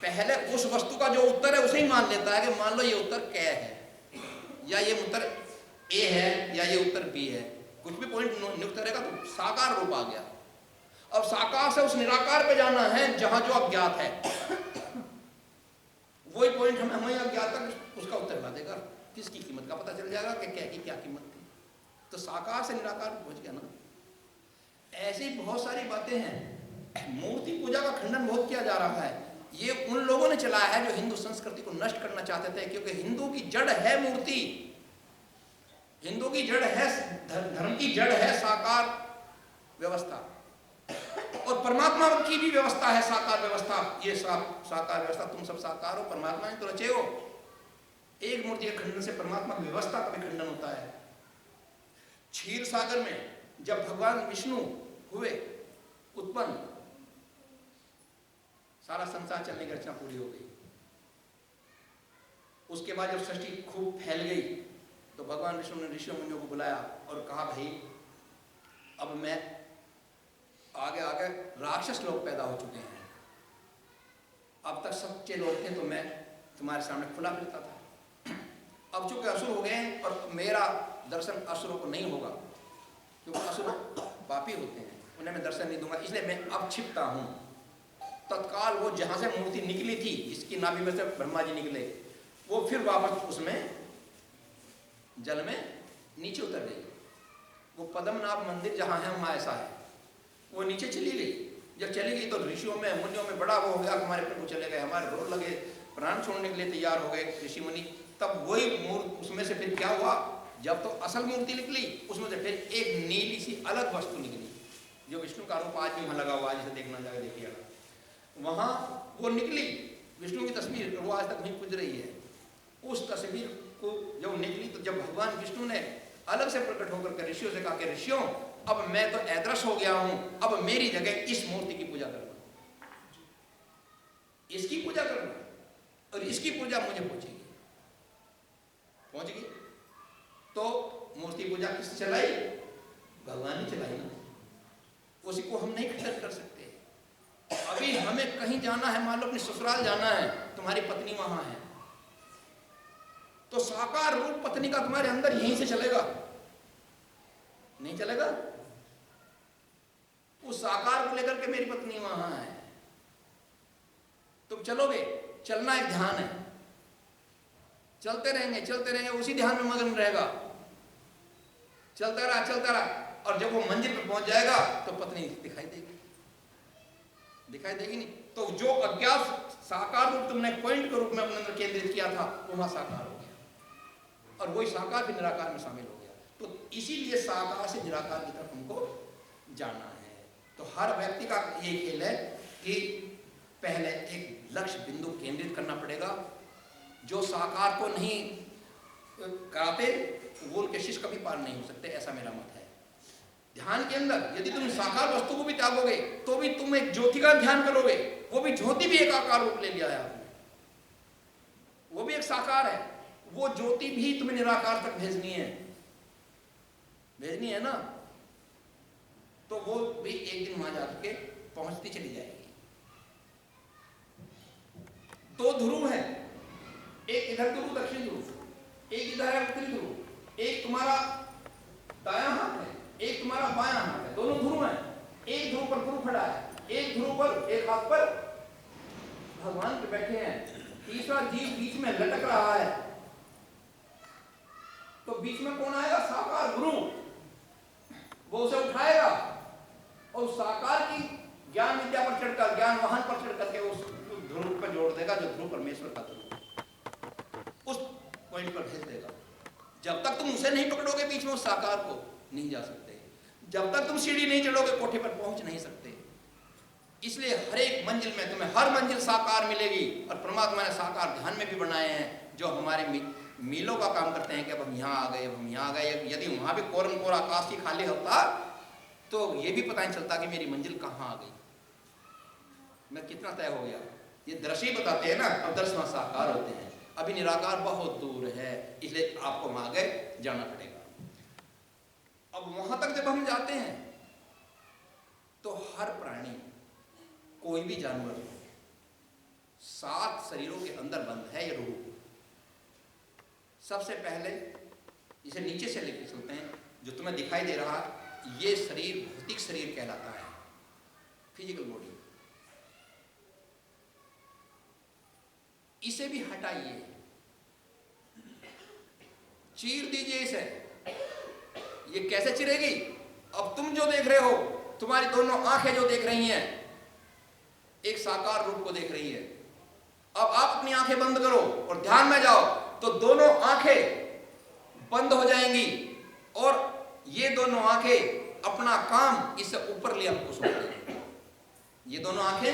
पहले उस वस्तु का जो उत्तर है उसे ही मान लेता है कि मान लो ये उत्तर क है या ये उत्तर ए है या ये उत्तर बी है, कुछ भी पॉइंट नियुक्त करेगा तो साकार रूप आ गया। अब साकार से उस निराकार पे जाना है जहां जो अज्ञात है, वही पॉइंट हमें अज्ञात तक उसका उत्तर बता देगा, किसकी कीमत का पता चल जाएगा कि क्या की क्या कीमत थी। तो साकार से निराकार पहुंच गया ना। ऐसी बहुत सारी बातें हैं। मूर्ति पूजा का खंडन बहुत किया जा रहा है, ये उन लोगों ने चलाया है जो हिंदू संस्कृति को नष्ट करना चाहते थे, क्योंकि हिंदू की जड़ है मूर्ति, हिंदू की जड़ है, धर्म की जड़ है साकार व्यवस्था, और परमात्मा की भी व्यवस्था है साकार व्यवस्था। ये साकार व्यवस्था, तुम सब साकार हो, परमात्मा ने तो रचे हो। एक मूर्ति के खंडन से परमात्मा की व्यवस्था का भी खंडन होता है। क्षीर सागर में जब भगवान विष्णु हुए उत्पन्न, सारा संसार चलने की रचना पूरी हो गई। उसके बाद जब सृष्टि खूब फैल गई तो भगवान विष्णु ने ऋषियों मुनियों को बुलाया और कहा, भाई अब मैं आगे आगे राक्षस लोग पैदा हो चुके हैं, अब तक सच्चे लोग थे तो मैं तुम्हारे सामने खुला फिरता था, अब चूंकि असुर हो गए और मेरा दर्शन असुरों को नहीं होगा, क्योंकि असुर पापी होते हैं, उन्हें मैं दर्शन नहीं दूंगा, इसलिए मैं अब छिपता हूं। तत्काल वो जहां से मूर्ति निकली थी, जिसकी नाभि में से ब्रह्मा जी निकले, वो फिर वापस उसमें जल में नीचे उतर गई। वो पद्मनाभ मंदिर जहां है वहां ऐसा है, वो नीचे चली गई। जब चली गई तो ऋषियों में मुनियों में बड़ा वो हो गया, हमारे प्रभु चले गए, हमारे रोड लगे, प्राण छोड़ने के लिए तैयार हो गए ऋषि मुनि। तब वही मूर्ति उसमें से फिर क्या हुआ, जब तो असल मूर्ति निकली उसमें से फिर एक नीली सी अलग वस्तु निकली, जो विष्णु का रूप आज भी वहां लगा हुआ है, जिसे देखना जाए देखिएगा, वहां वो निकली विष्णु की तस्वीर, वो आज तक वहीं पूज रही है। उस तस्वीर को जब निकली तो जब भगवान विष्णु ने अलग से प्रकट होकर के ऋषियों से कहा कि ऋषियों, अब मैं तो अदृश्य हो गया हूं, अब मेरी जगह इस मूर्ति की पूजा करना, इसकी पूजा करना, और इसकी पूजा मुझे पहुंच गई। तो मूर्ति पूजा किसने चलाई? भगवान ने चलाई ना, उसी को हम नहीं खंडन कर सकते। अभी हमें कहीं जाना है, मान लो अपने ससुराल जाना है, तुम्हारी पत्नी वहां है, तो साकार रूप पत्नी का तुम्हारे अंदर यहीं से चलेगा? नहीं चलेगा। उस साकार को लेकर के मेरी पत्नी वहां है, तुम चलोगे? चलना एक ध्यान है, चलते रहेंगे, उसी ध्यान में मगन रहेगा, चलता रहा, और जब वो मंजिल पर पहुंच जाएगा तो पत्नी दिखाई देगी नहीं। तो जो अज्ञात साकार रूप तुमने पॉइंट के रूप में अपने अंदर केंद्रित किया था, वो वहां साकार हो गया, और वही साकार भी निराकार में शामिल हो गया। तो इसीलिए साकार से निराकार की तरफ हमको जाना है। तो हर व्यक्ति का ये खेल है कि पहले एक लक्ष्य बिंदु केंद्रित करना पड़ेगा। जो साकार को नहीं कराते वो उनके शिष्य कभी पार नहीं हो सकते, ऐसा मेरा मत है। ध्यान के अंदर यदि तुम साकार वस्तु को भी त्यागोगे तो भी तुम एक ज्योति का ध्यान करोगे, वो भी ज्योति भी एक आकार रूप ले लिया है आपने, वो भी एक साकार है, वो ज्योति भी तुम्हें निराकार तक भेजनी है ना, तो वो भी एक दिन वहां जाके पहुंचती चली जाएगी। दो ध्रुव है, एक इधर ध्रुव दक्षिण ध्रुव, एक इधर है उत्तरी ध्रुव, एक तुम्हारा दायां हाथ है, एक तुम्हारा बायां हाथ है, दोनों ध्रुव हैं। एक ध्रुव पर गुरु खड़ा है, एक ध्रुव पर एक हाथ पर भगवान पे बैठे हैं, तीसरा जीव बीच में लटक रहा है। तो बीच में कौन आएगा? साकार गुरु, वो उसे उठाएगा और साकार की ज्ञान विद्या पर चढ़कर, ज्ञान वाहन पर चढ़ करके उस ध्रुव पर जोड़ देगा, जो ध्रुव परमेश्वर का ध्रुव, उस पॉइंट पर भेज देगा। जब तक तुम उसे नहीं पकड़ोगे बीच में उस साकार को, नहीं जा सकते। जब तक तुम सीढ़ी नहीं चढ़ोगे कोठे पर पहुंच नहीं सकते। इसलिए हर एक मंजिल में तुम्हें हर मंजिल साकार मिलेगी, और परमात्मा ने साकार ध्यान में भी बनाए हैं जो हमारे मीलों का काम करते हैं कि अब हम यहाँ आ गए, अब हम यहाँ आ गए। यदि वहां भी कोरन कोर आकाश ही खाली होता तो ये भी पता नहीं चलता कि मेरी मंजिल कहाँ आ गई, मैं कितना तय हो गया। ये दृश्य बताते हैं ना, अब दर्शन साकार होते हैं, अभी निराकार बहुत दूर है, इसलिए आपको वहां आगे जाना पड़ेगा। अब वहां तक जब हम जाते हैं तो हर प्राणी, कोई भी जानवर 7 शरीरों के अंदर बंद है ये रूह। सबसे पहले इसे नीचे से लेकर चलते हैं। जो तुम्हें दिखाई दे रहा ये शरीर भौतिक शरीर कहलाता है, फिजिकल बॉडी। इसे भी हटाइए, चीर दीजिए इसे। ये कैसे चिरेगी? अब तुम जो देख रहे हो, तुम्हारी दोनों आंखें जो देख रही हैं एक साकार रूप को देख रही है। अब आप अपनी आंखें बंद करो और ध्यान में जाओ तो दोनों आंखें बंद हो जाएंगी और ये दोनों आंखें अपना काम इससे ऊपरली आंख को सौंप देंगी। ये दोनों आंखें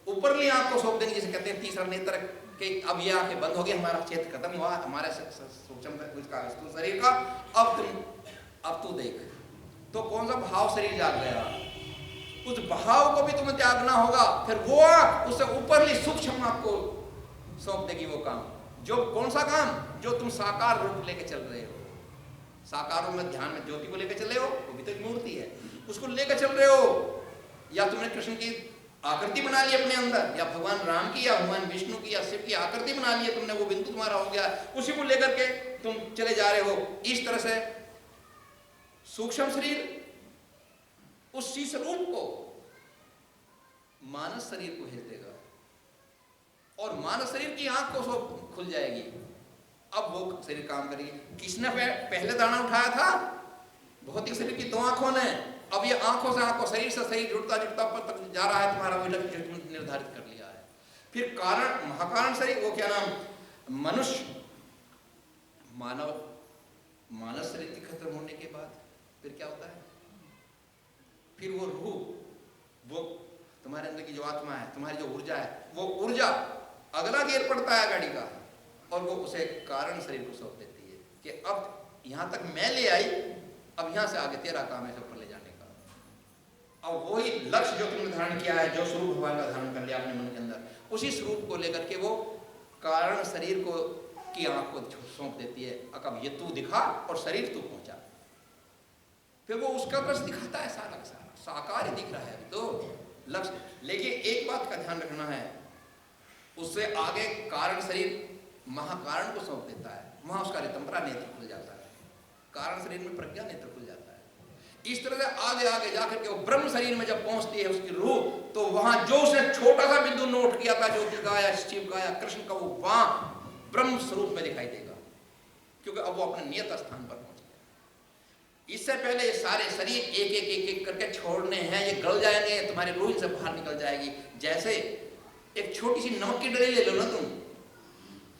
ऊपरली आंख को सौंप देंगी, जिसे कहते हैं तीसरा नेत्र। कि अब ये आंखें बंद हो गई, हमारा क्षेत्र खत्म हुआ, हमारे सूक्ष्म शरीर का। अब तू देख, तो कौन सा भाव शरीर जाग गया, उस भाव को भी तुम्हें त्यागना होगा। फिर वो आंख उससे ऊपरली सूक्ष्म आंख को सौंप देगी वो काम। जो कौन सा काम? जो तुम साकार रूप लेके चल रहे हो। साकार रूप में ध्यान में ज्योति को लेकर चल रहे हो, वो भी तो एक मूर्ति है, उसको लेकर चल रहे हो। या तुमने कृष्ण की आकृति बना ली अपने अंदर, या भगवान राम की, या भगवान विष्णु की, या शिव की आकृति बना ली है तुमने, वो बिंदु तुम्हारा हो गया, उसी को लेकर के तुम चले जा रहे हो। इस तरह से सूक्ष्म शरीर उस शीश रूप को मानस शरीर को भेज देगा और मानस शरीर की आंख को सब खुल जाएगी। अब वो शरीर काम करेगी। किसने पहले दाना उठाया था? भौतिक शरीर की दो आंखों ने। अब ये आंखों से आंखों, शरीर से शरीर जुड़ता जुड़ता ऊपर तक जा रहा है, तुम्हारा वही लक्ष्य निर्धारित कर लिया है। फिर कारण, महाकारण शरीर, वो क्या नाम, मनुष्य, मानव, मानस शरीर के खत्म होने के बाद फिर क्या होता है? फिर वो रूह, वो तुम्हारे अंदर की जो आत्मा है, तुम्हारी जो ऊर्जा है, वो ऊर्जा अगला गेर पड़ता है गाड़ी का और वो उसे कारण शरीर को सौंप देती है कि अब यहां तक मैं ले आई, अब यहां से आगे तेरा काम है ऊपर ले जाने का। अब वही लक्ष्य जो तुमने धारण किया है, जो स्वरूप भगवान का धारण कर लिया अपने मन के अंदर, उसी स्वरूप को लेकर के वो कारण शरीर को की आंख को सौंप देती है। अब ये तू दिखा और शरीर तू पहुंचा। फिर वो उसका दृश्य दिखाता है, सारा साकार ही दिख रहा है अभी तो लक्ष्य। लेकिन एक बात का ध्यान रखना है, उससे आगे कारण शरीर महाकारण को सौंप देता है। वहां उसका रितंबरा नेत्र खुल जाता है, कारण शरीर में प्रज्ञा नेत्र खुल जाता है। इस तरह से आगे आगे जाकर के वो ब्रह्म शरीर में जब पहुंचती है उसकी रूह, तो वहां जो उसने छोटा सा बिंदु नोट किया था, ज्योति का या शिव का या कृष्ण का, वो वहां ब्रह्म स्वरूप में दिखाई देगा, क्योंकि अब वो अपने नियत स्थान पर पहुंच गया। इससे पहले ये सारे शरीर एक एक एक एक करके छोड़ने हैं, ये गल जाएंगे, तुम्हारी रूह से बाहर निकल जाएगी। जैसे एक छोटी सी नमक की डली ले लो ना, तुम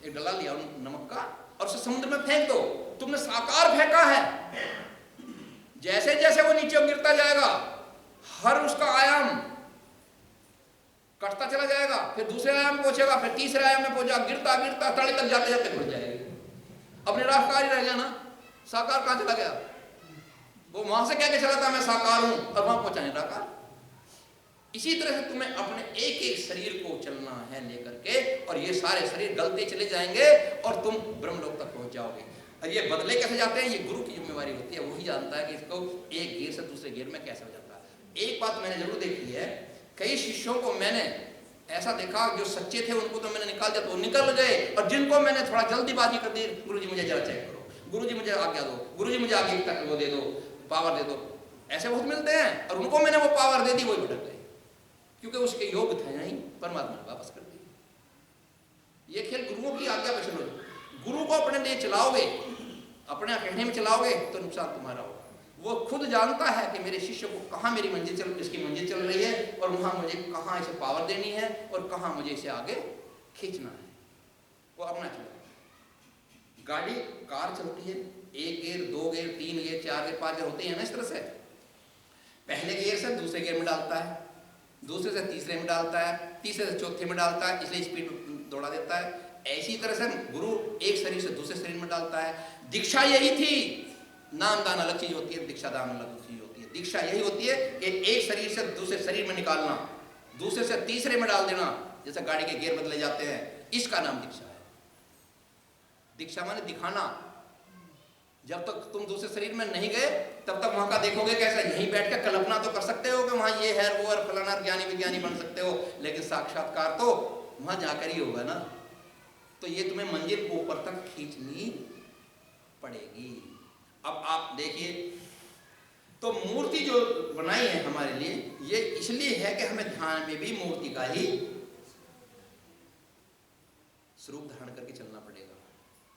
एक डला लिया नमक का और उसे समुद्र में फेंक दो, तुमने साकार फेंका है। जैसे जैसे वो नीचे गिरता जाएगा, हर उसका आयाम कटता चला जाएगा, फिर दूसरे आयाम में पहुंचेगा, फिर तीसरे आयाम में पहुंचेगा, गिरता गिरता तले तक जाते जाते खुल जाएगी। अब निराकार ही रह गया ना, साकार कहां चला गया? वो वहां से कह के चला था मैं साकार हूं, और वहां पहुंचा निराकार। इसी तरह से तुम्हें अपने एक एक शरीर को चलना है लेकर के, और ये सारे शरीर गलते चले जाएंगे और तुम ब्रह्मलोक तक पहुंच जाओगे। और ये बदले कैसे जाते हैं, ये गुरु की जिम्मेवारी होती है, वही जानता है कि इसको एक गिर से दूसरे गिर में कैसे हो जाता है। एक बात मैंने जरूर देखी है, कई शिष्यों को मैंने ऐसा देखा जो सच्चे थे उनको तो मैंने निकाल दिया तो निकल गए, और जिनको मैंने थोड़ा जल्दीबाजी कर दी, गुरुजी मुझे जरा चेक करो, गुरुजी मुझे आज्ञा दो, गुरुजी मुझे आगे तक वो दे दो, पावर दे दो, ऐसे बहुत मिलते हैं। और उनको मैंने वो पावर दे दी, वही भटक गए, क्योंकि उसके योग थे नहीं, परमात्मा ने वापस कर दी। ये खेल गुरुओं की आज्ञा पे चलो, गुरु को अपने लिए चलाओगे, अपने कहने में चलाओगे तो नुकसान तुम्हारा होगा। वो खुद जानता है कि मेरे शिष्य को कहाँ मेरी मंजिल इसकी मंजिल चल रही है, और वहां मुझे कहाँ इसे पावर देनी है और कहाँ मुझे इसे आगे खींचना है। वो अपना चलाओ। गाड़ी कार चलती है, एक गियर, दो गियर, तीन गियर, चार गियर, पांच गियर होते हैं ना, इस तरह से पहले गियर से दूसरे गियर में डालता है, दूसरे से तीसरे में डालता है, तीसरे से चौथे में डालता है, इसलिए स्पीड दौड़ा देता है। ऐसी तरह से गुरु एक शरीर से दूसरे शरीर में डालता है। दीक्षा यही थी, नाम दान अलग चीज होती है, दीक्षा दान अलग चीज होती है। दीक्षा यही होती है कि एक शरीर से दूसरे शरीर में निकालना, दूसरे से तीसरे में डाल देना, जैसे गाड़ी के गियर बदले जाते हैं, इसका नाम दीक्षा है। दीक्षा माने दिखाना। जब तक तुम दूसरे शरीर में नहीं गए तब तक वहां का देखोगे कैसा, यहीं बैठ कर कल्पना तो कर सकते हो कि वहां ये है वो है, फलाना ज्ञानी विज्ञानी बन सकते हो, लेकिन साक्षात्कार तो वहां जाकर ही होगा ना। तो ये तुम्हें मंजिल ऊपर तक खींचनी पड़ेगी। अब आप देखिए, तो मूर्ति जो बनाई है हमारे लिए, ये इसलिए है कि हमें ध्यान में भी मूर्ति का ही स्वरूप धारण करके चलना पड़ेगा।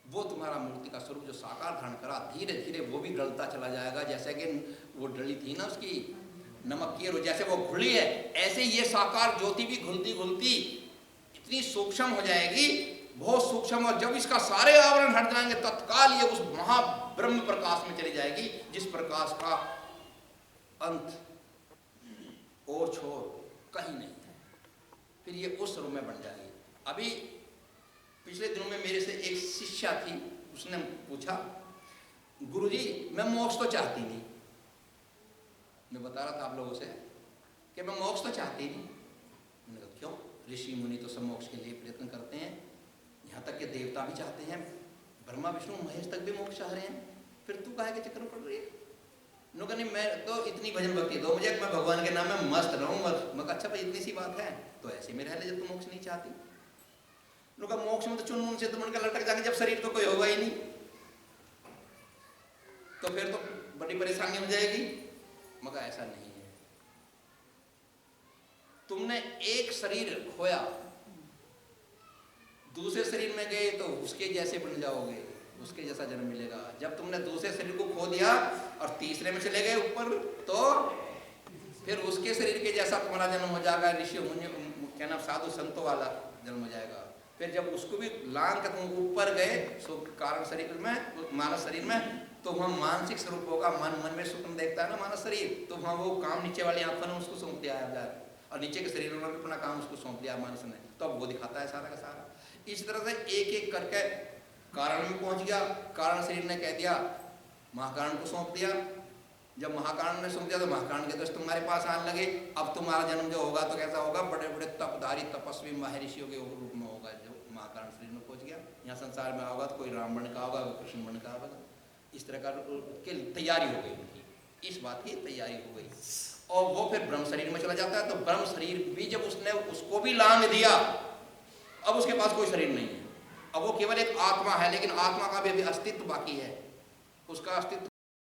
वो तुम्हारा मूर्ति का स्वरूप जो साकार धारण करा, धीरे धीरे वो भी गलता चला जाएगा। जैसे कि वो डली थी ना उसकी नमक की, जैसे वो घुली है, ऐसे ये साकार ज्योति भी घुलती घुलती इतनी सूक्ष्म हो जाएगी, बहुत सूक्ष्म। और जब इसका सारे आवरण हट जाएंगे, तत्काल ये उस महाब्रह्म प्रकाश में चली जाएगी, जिस प्रकाश का अंत और छोर कहीं नहीं है। फिर ये उस रूप में बन जाएगी। अभी पिछले दिनों में मेरे से एक शिष्या थी, उसने पूछा, गुरुजी मैं मोक्ष तो चाहती नहीं। मैं बता रहा था आप लोगों से कि मैं मोक्ष तो चाहती नहीं। मैंने कहा क्यों? ऋषि मुनि तो सब मोक्ष के लिए प्रयत्न करते हैं, यहाँ तक कि देवता भी चाहते हैं, ब्रह्मा विष्णु महेश तक भी मोक्ष चाह रहे हैं, फिर तू काहे के चक्कर में पड़ रही है? उन्होंने कहा नहीं, मैं तो इतनी भजन भक्ति दो मुझे, मैं भगवान के नाम में मस्त रहूँ। मैं कहा अच्छा भाई इतनी सी बात है तो ऐसे में रह ले जब तू मोक्ष नहीं चाहती। उन्होंने कहा मोक्ष में तो चुन मुन से तुम उनका लटक जाएंगे, जब शरीर तो कोई होगा ही नहीं, तो फिर तो बड़ी परेशानी हो जाएगी। मगर ऐसा नहीं है, तुमने एक शरीर खोया, दूसरे शरीर में गए तो उसके जैसे बन जाओगे, उसके जैसा जन्म मिलेगा। जब तुमने दूसरे शरीर को खो दिया और तीसरे में चले गए ऊपर, तो फिर उसके शरीर के जैसा तुम्हारा जन्म हो जाएगा, ऋषि मुनि क्या नाम साधु संतों वाला जन्म हो जाएगा। फिर जब उसको भी लांग के तुम ऊपर गए कारण शरीर में, मानस शरीर में, तो वहाँ मानसिक स्वरूप होगा, मन में सुख देखता है ना मानस शरीर, तो वहाँ वो काम नीचे वाली आंखों ने उसको सौंप दिया है, और नीचे के शरीर में भी अपना काम उसको सौंप दिया मानस ने, तो अब वो दिखाता है सारा का सारा। इस तरह से एक एक करके कारण में पहुंच गया, कारण शरीर ने कह दिया, महाकारण को सौंप दिया। जब महाकारण ने सौंप दिया तो महाकारण के दोस्त तुम्हारे पास आने लगे। अब तुम्हारा जन्म जो होगा तो कैसा होगा? बड़े बड़े तपधारी तपस्वी महर्षियों के रूप में होगा, जो महाकारण शरीर में पहुंच गया। यहाँ संसार में होगा तो कोई राम बन का होगा, कोई कृष्ण बन का होगा। इस तरह का की तैयारी हो गई उनकी, इस बात की तैयारी हो गई। और वो फिर ब्रह्म शरीर में चला जाता है। तो ब्रह्म शरीर भी जब उसने उसको भी लांग दिया, अब उसके पास कोई शरीर नहीं है, अब वो केवल एक आत्मा है, लेकिन आत्मा का भी अभी अस्तित्व बाकी है। उसका अस्तित्व